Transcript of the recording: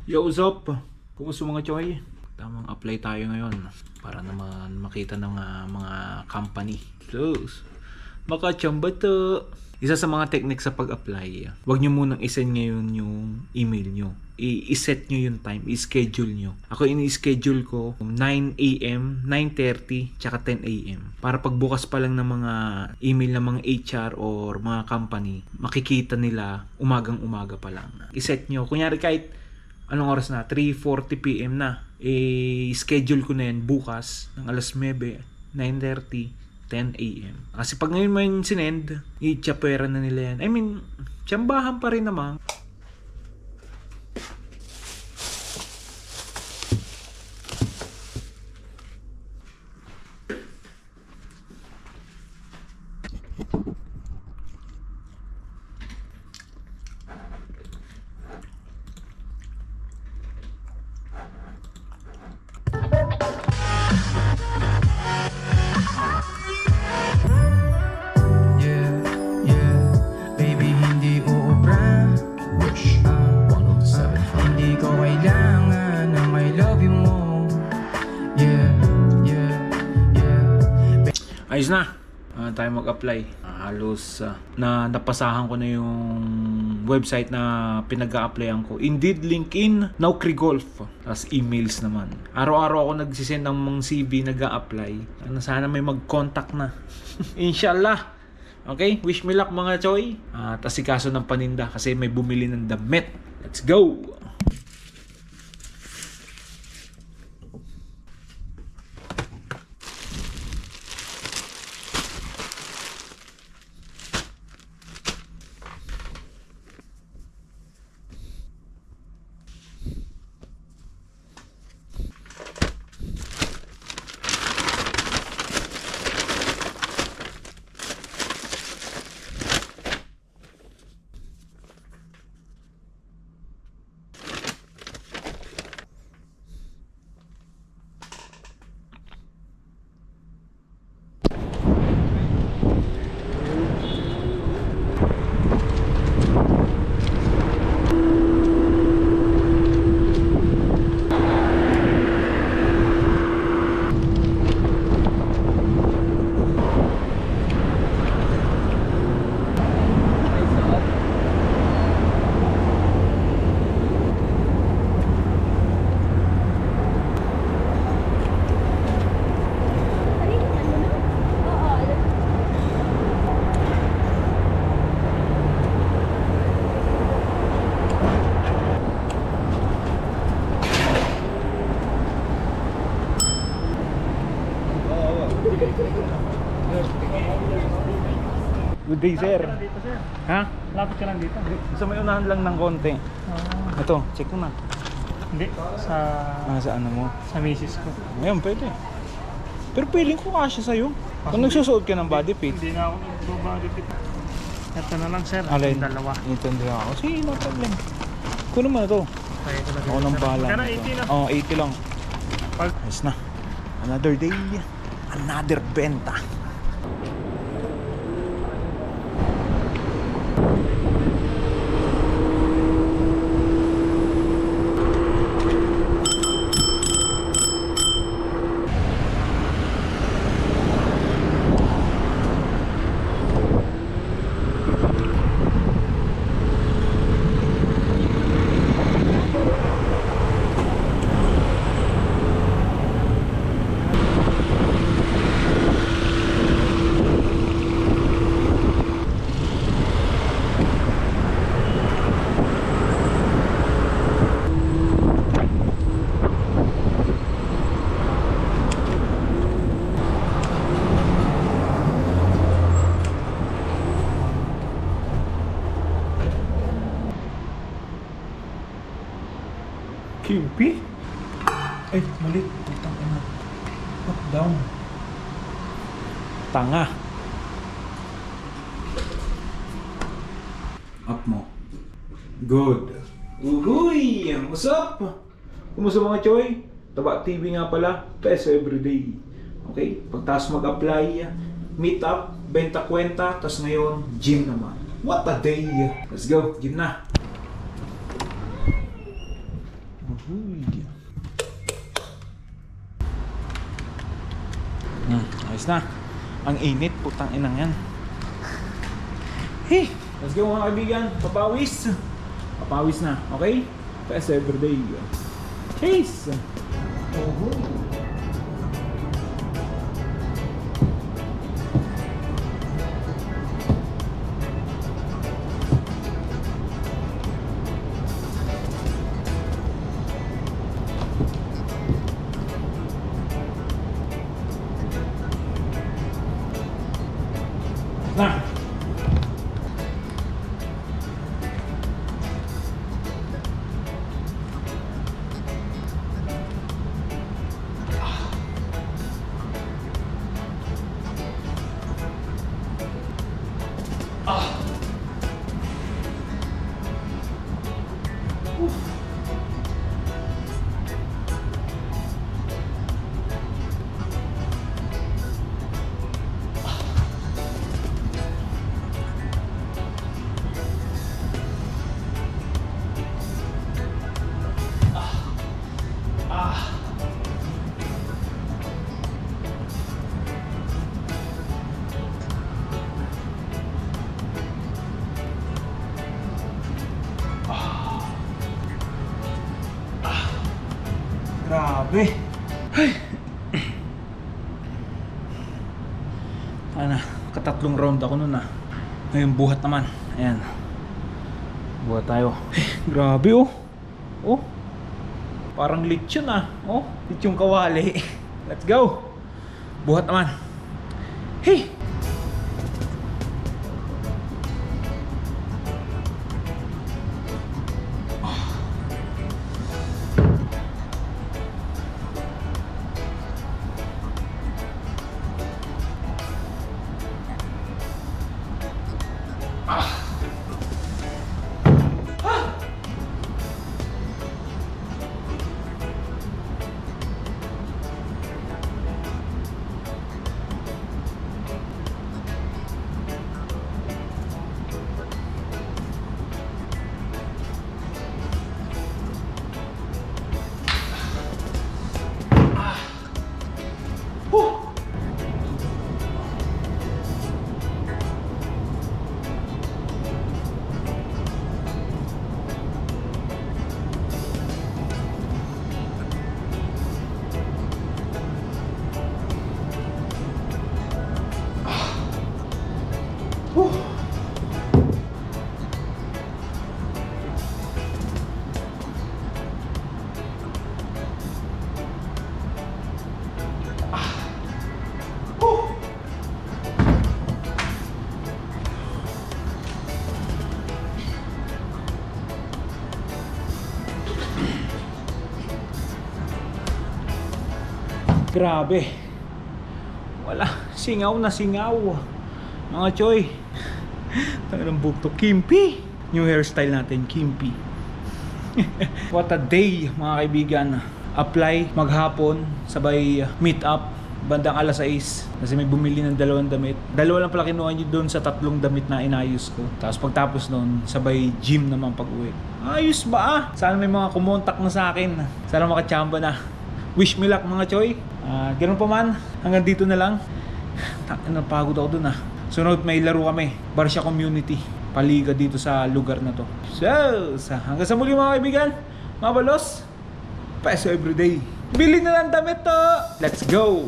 Yo, what's up? Kumusta mga choy? Tamang apply tayo ngayon para naman makita ng mga company. Close. Makachamba to. Isa sa mga technique sa pag-apply, huwag nyo munang isend ngayon yung email nyo. I-set nyo yung time, i-schedule nyo. Ako ini-schedule ko 9 a.m., 9:30, tsaka 10 a.m. Para pagbukas pa lang ng mga email ng mga HR or mga company, makikita nila umagang-umaga pa lang. I-set nyo. Kunyari kahit anong oras na, 3:40 p.m. na, schedule ko na yan bukas ng alas 9, 9:30, 10 a.m. Kasi pag ngayon mo yung sinend, i-chapera na nila yan. I mean, tsambahan pa rin naman. Ayos na. Tayo mag-apply. Halos na napasahan ko na yung website na pinag-a-applyan ko. Indeed, LinkedIn, Naukri Golf. Tapos emails naman. Araw-araw ako nagsisend ng mga CV, nag-a-apply. Sana may mag-contact na. Inshallah. Okay? Wish me luck mga choy. Tapos kaso ng paninda kasi may bumili ng damit. Let's go! Good day, sir. Lapit ka lang dito, sir. Ha? Lapit ka lang dito. Gusto mo unahan lang ng konti. Ito, check mo na. Hindi, sa Sa ano mo? sa misis ko. Ngayon, pwede. Pero feeling ko kasya sa'yo. Kung nagsusuot ka ng body fit. Hindi na ako nag-body fit. Ito na lang, sir. Alin? Yung dalawa. Intindi ako. Sige, no problem. Kuno mo na to. Kaya ko na Ako nang bahala. Kaya na nito. 80 na. Oo, 80 lang. Pag- Ayos na. Another day. Another benta. Kimpi? Ay, mali. Utang ina. Up, down. Tanga. Up mo. Good. Uhuy! What's up? Kumusta mga choy? Taba TV nga pala. Best everyday. Okay? Pagtas mag-apply, meet up, benta kwenta, tas ngayon, gym naman. What a day! Let's go, gym na. Uy. Ayos na. Ang init, putang inang yan. Hey, let's go mga kaibigan. Papawis. Papawis na, okay? Best everyday. Chase! Oh. Na. Grabe. Ay. Ano, katatlong round ako nun ah. Ngayon buhat naman. Ayan. Buhat tayo. Ay, grabe oh. Oh. Parang lechon ah. Oh, lechon kawali. Let's go. Buhat naman. Hey. Grabe. Wala. Singaw na singaw. Mga choy. Tangang bukto. Kimpi. New hairstyle natin. Kimpi. What a day mga kaibigan. Apply maghapon. Sabay meet up. Bandang alas 6. Kasi may bumili ng 2 damit. 2 lang pala kinuha nyo doon sa 3 damit na inayos ko. Tapos pagtapos noon, sabay gym naman pag uwi. Ayos ba ah? Sana may mga kumontak na sa akin. Sana makachamba na. Wish me luck mga choy. Ganun pa man, hanggang dito na lang. Napagod ako dun ah. Sunod may laro kami, Barcia Community, paliga dito sa lugar na to. So, hanggang sa muli mga kaibigan, mga balos, peso everyday. Bili na lang damit to. Let's go!